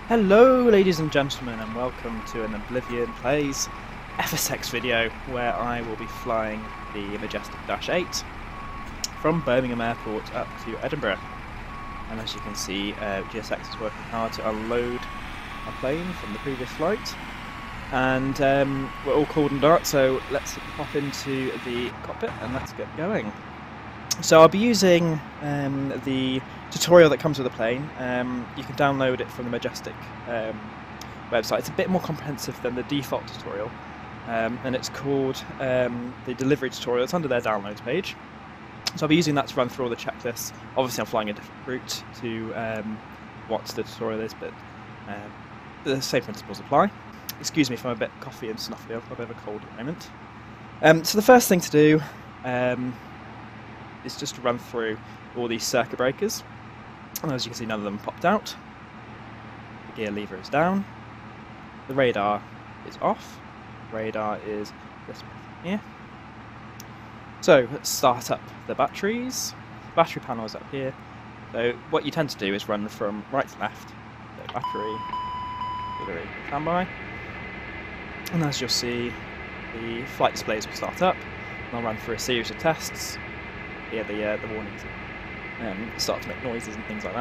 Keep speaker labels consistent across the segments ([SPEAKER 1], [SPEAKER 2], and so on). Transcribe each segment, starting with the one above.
[SPEAKER 1] Hello ladies and gentlemen, and welcome to an Oblivion Plays FSX video where I will be flying the Majestic Dash 8 from Birmingham Airport up to Edinburgh. And as you can see, GSX is working hard to unload our plane from the previous flight. And we're all cooled and dark, so let's hop into the cockpit and let's get going. So I'll be using the tutorial that comes with the plane. You can download it from the Majestic website. It's a bit more comprehensive than the default tutorial, and it's called the delivery tutorial. It's under their downloads page. So I'll be using that to run through all the checklists. Obviously I'm flying a different route to what the tutorial is, but the same principles apply. Excuse me if I'm a bit coffee and snuffly, I've got a bit of a cold at the moment. So the first thing to do is just to run through all these circuit breakers. And as you can see, none of them popped out. The gear lever is down. The radar is off. The radar is this one here. So let's start up the batteries. The battery panel is up here. So what you tend to do is run from right to left. So battery, auxiliary, standby. And as you'll see, the flight displays will start up. And I'll run through a series of tests. Here the warnings start to make noises and things like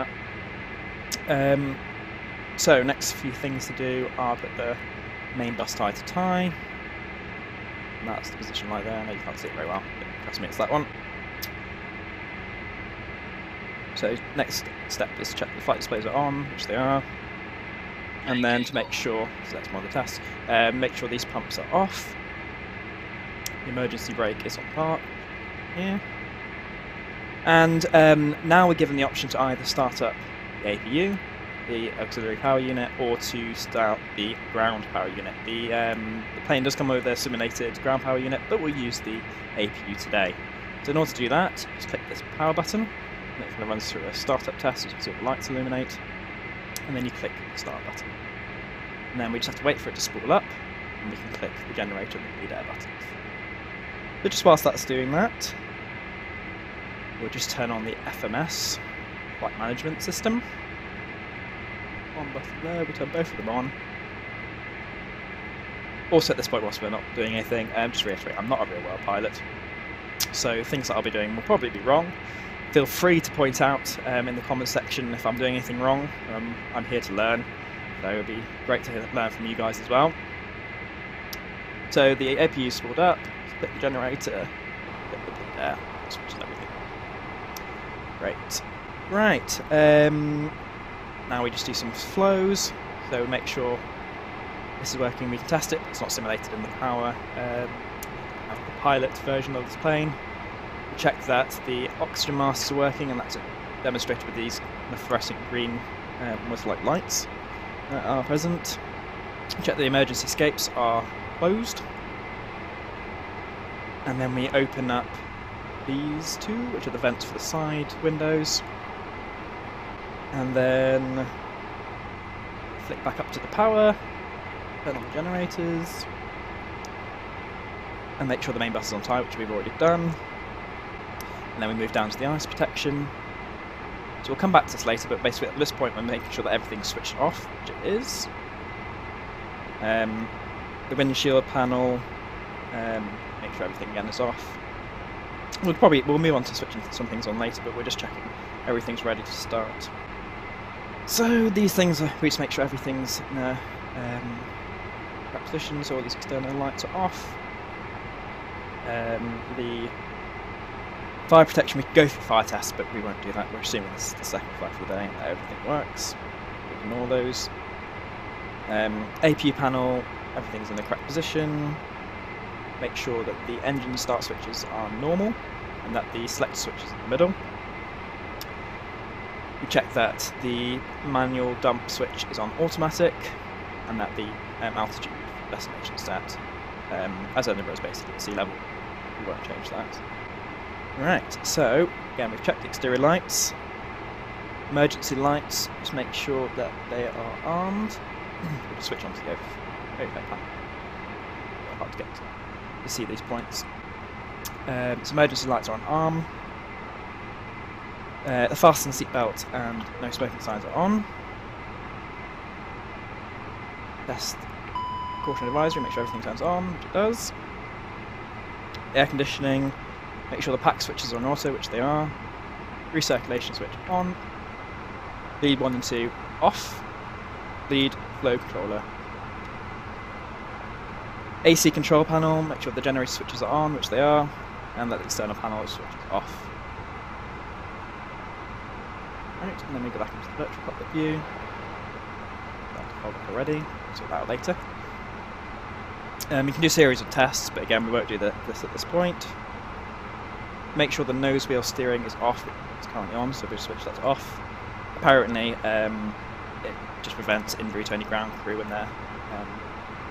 [SPEAKER 1] that. So next few things to do are put the main bus tie to tie. And that's the position right there. I know you can't see it very well, but trust me, it's that one. So next step is to check the flight displays are on, which they are. And then to make sure, so that's one of the tests, make sure these pumps are off. The emergency brake is on park here. And now we're given the option to either start up the APU, the auxiliary power unit, or to start the ground power unit. The plane does come with a simulated ground power unit, but we'll use the APU today. So in order to do that, just click this power button, and it's going to run through a startup test. As you can see all the lights illuminate, and then you click the start button. And then we just have to wait for it to spool up, and we can click the generator and the lead air buttons. But just whilst that's doing that, we'll just turn on the FMS, Flight Management System. One button there, we turn both of them on. Also at this point, whilst we're not doing anything, just reiterate, I'm not a real world pilot. So things that I'll be doing will probably be wrong. Feel free to point out in the comments section if I'm doing anything wrong. I'm here to learn, so it would be great to learn from you guys as well. So the APU is spooled up, click the generator, click the bleed air, switches everything. Great. Right, now we just do some flows, so make sure this is working. We can test it, it's not simulated in the power of the pilot version of this plane. We check that the oxygen masks are working, and that's demonstrated with these fluorescent green almost like lights that are present. Check the emergency escapes are closed, and then we open up these two, which are the vents for the side windows, and then flick back up to the power, turn on the generators, and make sure the main bus is on tie, which we've already done. And then we move down to the ice protection. So we'll come back to this later, but basically at this point we're making sure that everything's switched off, which it is. The windshield panel, make sure everything again is off. We'll move on to switching some things on later, but we're just checking everything's ready to start. So these things we just make sure everything's in a correct position, so all these external lights are off. The fire protection, we can go through fire tests, but we won't do that. We're assuming this is the second flight for the day and that everything works. Ignore those. APU panel, everything's in the correct position. Make sure that the engine start switches are normal and that the select switch is in the middle. We check that the manual dump switch is on automatic and that the altitude destination is set. As Edinburgh is basically at sea level, we won't change that. Right, so again we've checked the exterior lights, emergency lights, just make sure that they are armed. We'll switch on to the overhead panel. Hard to get to see these points. So emergency lights are on arm. The fasten seatbelt and no smoking signs are on. Test caution advisory, make sure everything turns on, which it does. Air conditioning, make sure the pack switches are on auto, which they are. Recirculation switch on. Lead 1 and 2 off. Lead flow controller. AC control panel, make sure the generator switches are on, which they are, and that the external panel switches off. Right, and then we go back into the virtual cockpit view. That default already, sort that out later. You can do a series of tests, but again we won't do this at this point. Make sure the nose wheel steering is off, it's currently on, so we'll switch that to off. Apparently it just prevents injury to any ground crew when they're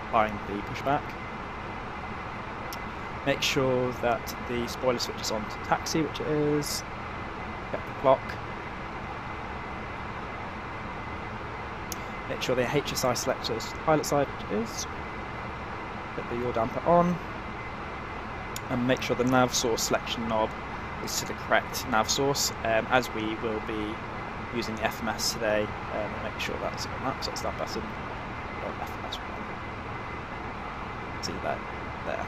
[SPEAKER 1] applying the pushback. Make sure that the spoiler switch is on to taxi, which it is. Check the clock. Make sure the HSI selector is to the pilot side, which it is. Put the yaw damper on. And make sure the nav source selection knob is to the correct nav source, as we will be using the FMS today. Make sure that's on that, so it's that button. FMS one. See that there.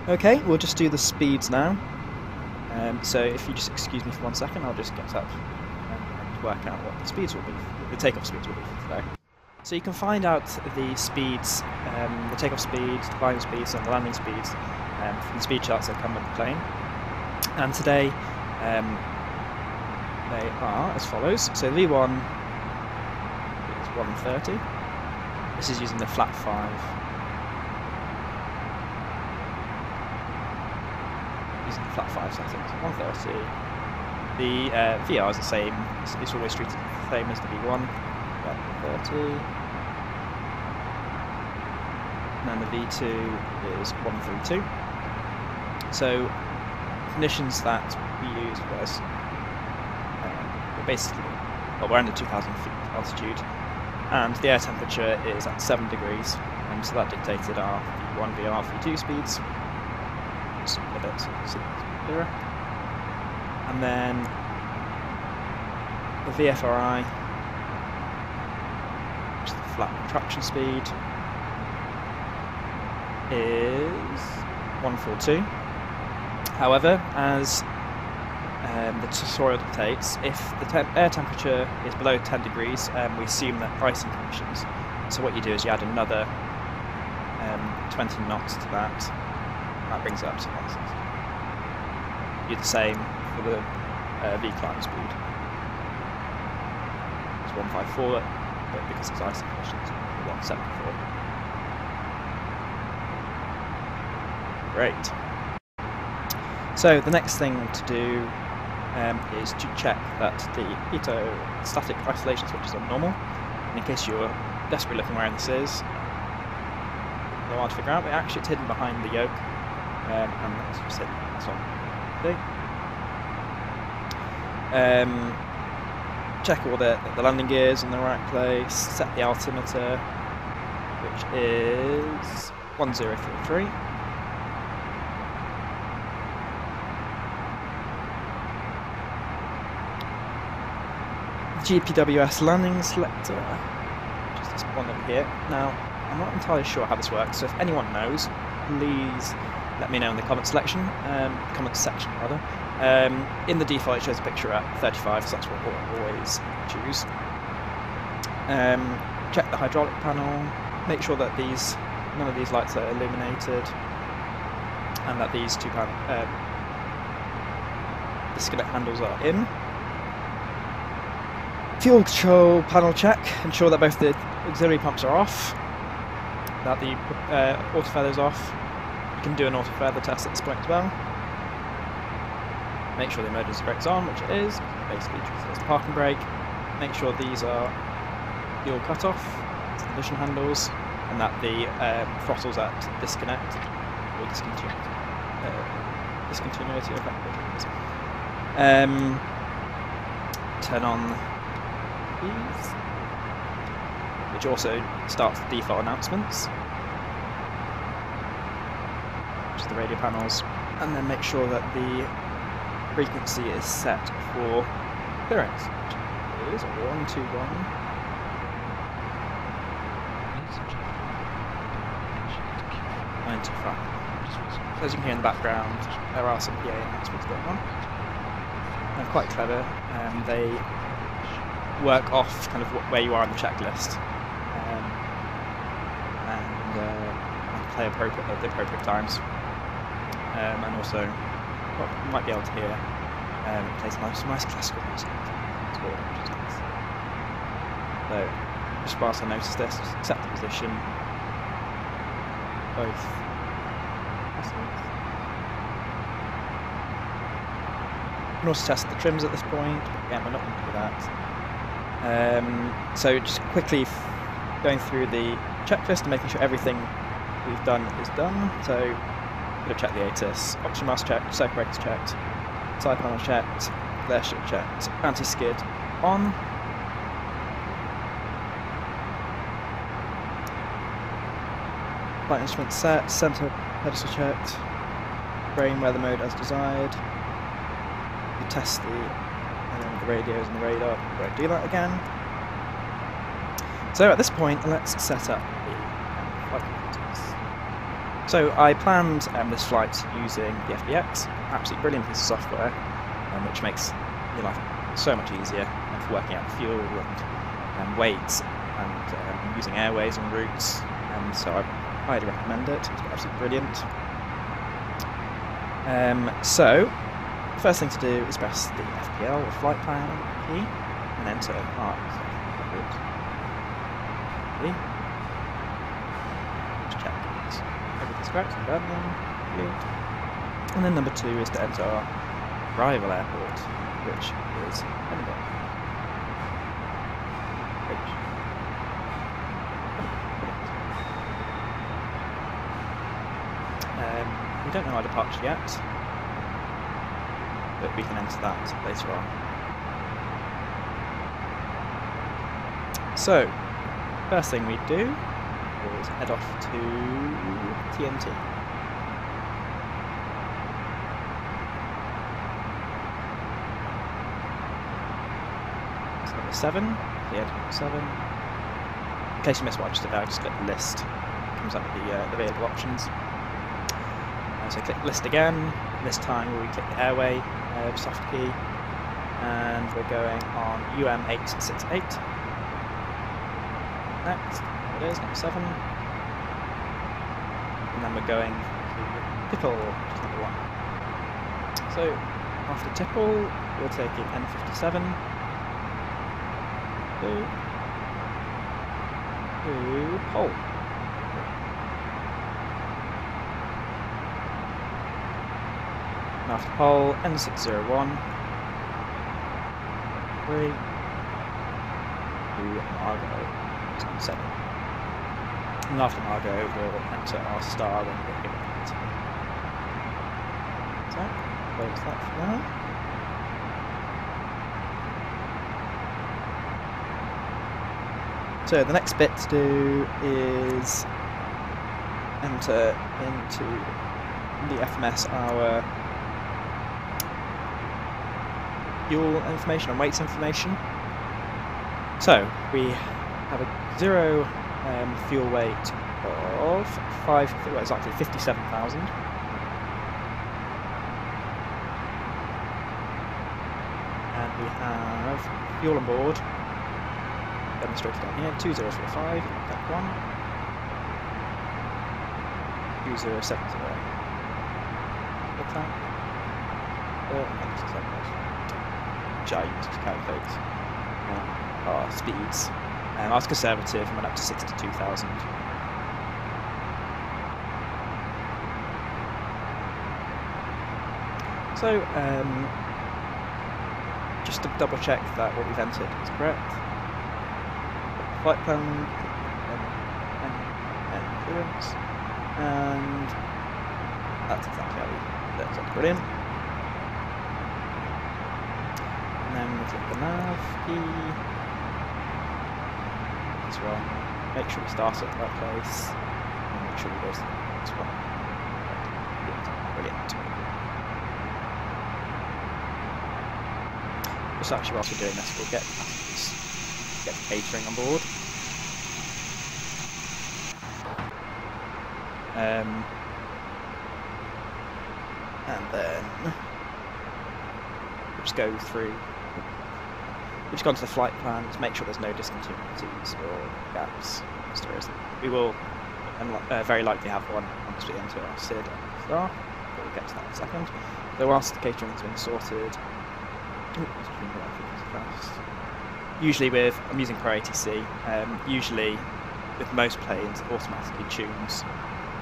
[SPEAKER 1] Okay, we'll just do the speeds now. So if you just excuse me for 1 second, I'll just get up and work out what the speeds will be, the takeoff speeds will be for today. So you can find out the speeds, the takeoff speeds, the climbing speeds and the landing speeds from the speed charts that come with the plane. And today they are as follows. So V1 is 130. This is using the flap 5. Using the flap 5 settings. 130. The VR is the same. It's always treated the same as the V1. 130. And then the V2 is 132. So conditions that we use was basically, well, we're under 2,000 feet altitude, and the air temperature is at 7 degrees, so that dictated our V1, VR, V2 speeds. Just a bit so you can see it's clearer. And then the VFRI, which is the flat contraction speed, is 142. However, as the tutorial dictates, if the air temperature is below 10 degrees, we assume that pricing conditions. So what you do is you add another 20 knots to that, and that brings it up to 160. You do the same for the V-climb speed. It's 154, but because it's icing conditions, it's 174. Great. So the next thing to do is to check that the pitot static isolation switches are normal. And in case you're desperately looking where this is, no hard to figure out, but actually it's hidden behind the yoke, and that's just hidden. That's on. Check all the landing gears in the right place. Set the altimeter, which is 1033. GPWS landing selector, which is this one over here. Now, I'm not entirely sure how this works, so if anyone knows, please let me know in the comment section. In the default, it shows a picture at 35, so that's what we'll always choose. Check the hydraulic panel, make sure that none of these lights are illuminated, and that these two disconnect handles are in. Fuel control panel check, ensure that both the auxiliary pumps are off, that the auto feather is off. You can do an auto feather test at this point as well. Make sure the emergency brake's on, which it is, basically there's the parking brake. Make sure these are fuel cut off, ignition handles, and that the throttle's at disconnect, or discontinuity of that. Turn on these, which also starts the default announcements, which is the radio panels, and then make sure that the frequency is set for clearance, which is 121. So as you can hear in the background, there are some PA announcements going on. They're quite clever. They work off kind of where you are on the checklist, and play at the appropriate times. And also, what you might be able to hear, it plays some nice classical music. Which is nice. So, just whilst I notice this, just set the position. Both. You can also test the trims at this point, but again, we're not going to do that. So just quickly going through the checklist and making sure everything we've done is done. So I'm going to check the ATIS, oxygen mask checked, circuit breakers checked, side panel checked, glare shield checked, anti-skid on. Flight instrument set, centre pedestal checked, brain weather mode as desired. We test the radios and the radar, we won't do that again. So at this point, let's set up the flight computers. So I planned this flight using PFPX, absolutely brilliant piece of software, which makes your life so much easier for working out fuel and weights and using airways and routes. So I highly recommend it. It's absolutely brilliant. So the first thing to do is press the FPL or flight plan key and enter ARC. Just check everything's correct in Birmingham. And then number 2 is to enter our arrival airport, which is Edinburgh. We don't know our departure yet, but we can enter that later on. So, first thing we do is head off to TNT. So number 7, the Edinburgh 7. In case you missed what I just did, I just click the list. It comes up with the available options. So click list again. This time we click the airway soft key, and we're going on UM868. Next, there it is, number 7. And then we're going to Tipple, which is number 1. So after Tipple, we're taking N57 to Hull. After Hull, N601, 3, to Margo, 7. And after Margo, we'll enter our star when we get given it. So, close that for now. So the next bit to do is enter into the FMS our fuel information and weights information. So we have a 0 fuel weight of exactly 57,000. And we have fuel on board, demonstrated down here, 2045, that one. 2070. What's that? Which I use to calculate our speeds. I was conservative and went up to 62,000. So, just to double check that what we've entered is correct. Flight plan and clearance, and that's exactly how we did it. That's brilliant. And then we click the nav key as well. Make sure we start at the right place, and make sure we go to this one. Brilliant. just actually whilst we're doing this, we'll get the catering on board. And then we'll just go through. We've just gone to the flight plans, make sure there's no discontinuities or gaps. There isn't. We will very likely have one once we enter our SID and STAR, but we'll get to that in a second. So whilst the catering's been sorted, usually I'm using Pro-ATC, usually with most planes it automatically tunes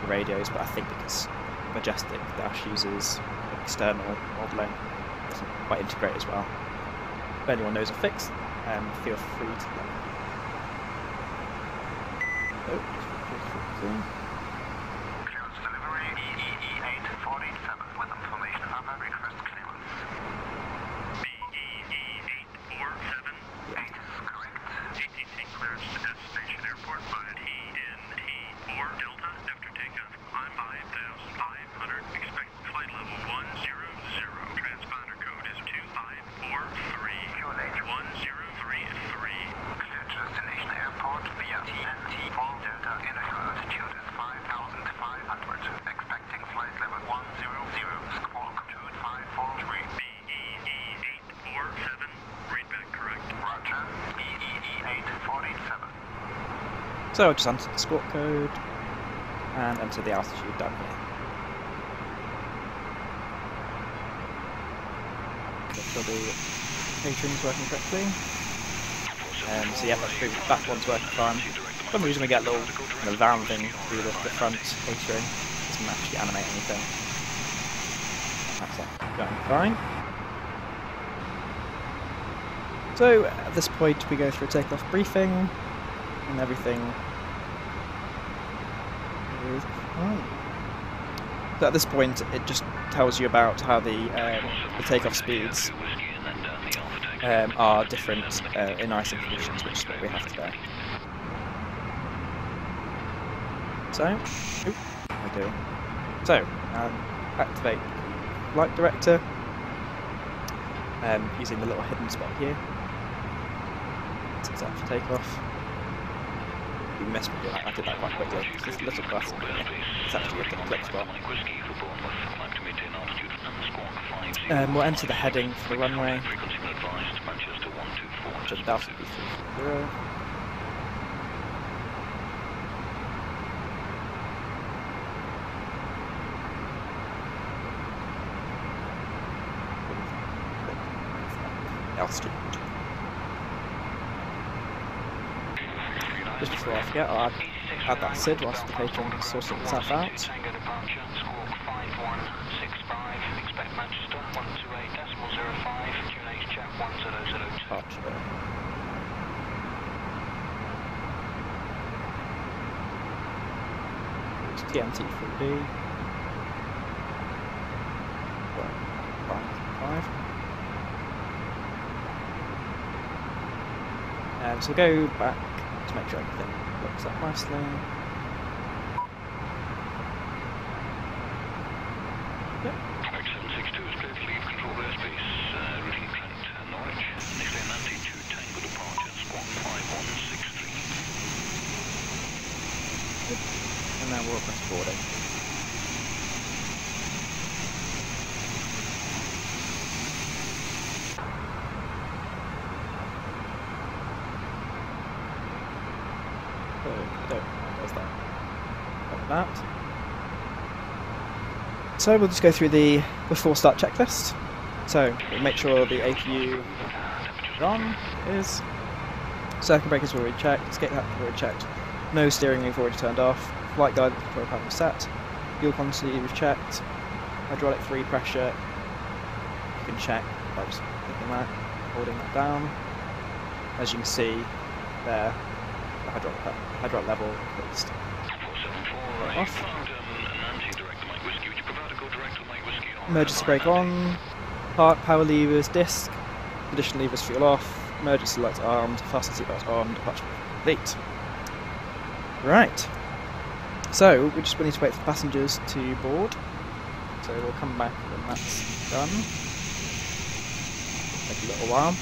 [SPEAKER 1] the radios, but I think because Majestic Dash uses external modelling, it doesn't quite integrate as well. If anyone knows a fix, feel free to let me know.
[SPEAKER 2] Clearance delivery BE847 with information other request clearance. BE847. 8 is correct. ATC clearance to destination airport by T4 Delta after takeoff. Climb 5,500. Expect flight level 100. Transponder code is 2543. QNH 1033. Clear to destination airport via T4 Delta. Initial altitude is 5,500. Expecting flight level 100. Squawk 2543. BE847. Read back correct. Roger. BE847.
[SPEAKER 1] So I'll just enter the squawk code and enter the altitude down here. Make sure the catering's working correctly. So yeah, that one's working fine. For some reason we get a little kind of valving through the front catering. It doesn't actually animate anything. That's going fine. So at this point we go through a takeoff briefing and everything is fine. So at this point it just tells you about how the takeoff speeds are different in icing conditions, which is what we have today. So, activate flight director using the little hidden spot here. Set for takeoff. You missed me, I did that quite quickly. It's just a little button here. It's actually a click spot. We'll enter the heading for the runway. Which undoubtedly be 0. Altitude. Just before I forget, I'll add that SID whilst the catering is sorting itself out. It's TMT 3D. 5. So go back to make sure everything looks up nicely. Yep.
[SPEAKER 2] 762 is clear to leave control airspace, routing Trent, Norwich. Next day 92 Tango departure, squawk 5163.
[SPEAKER 1] Good. And now we'll press boarding. So we'll just go through the before start checklist. So we'll make sure the APU is on, is. Circuit breakers were already checked, escape hatch were already checked, no steering wheel already turned off, flight guidance control panel set, fuel quantity we've checked, hydraulic free pressure you can check by just clicking that, holding that down. As you can see there, the hydraulic level increased. Off. Emergency brake on, park power levers, disc, additional levers fuel off, emergency lights armed, fasten seatbelt on, departure complete. Right, so we just need to wait for the passengers to board, so we'll come back when that's done. Take a little while.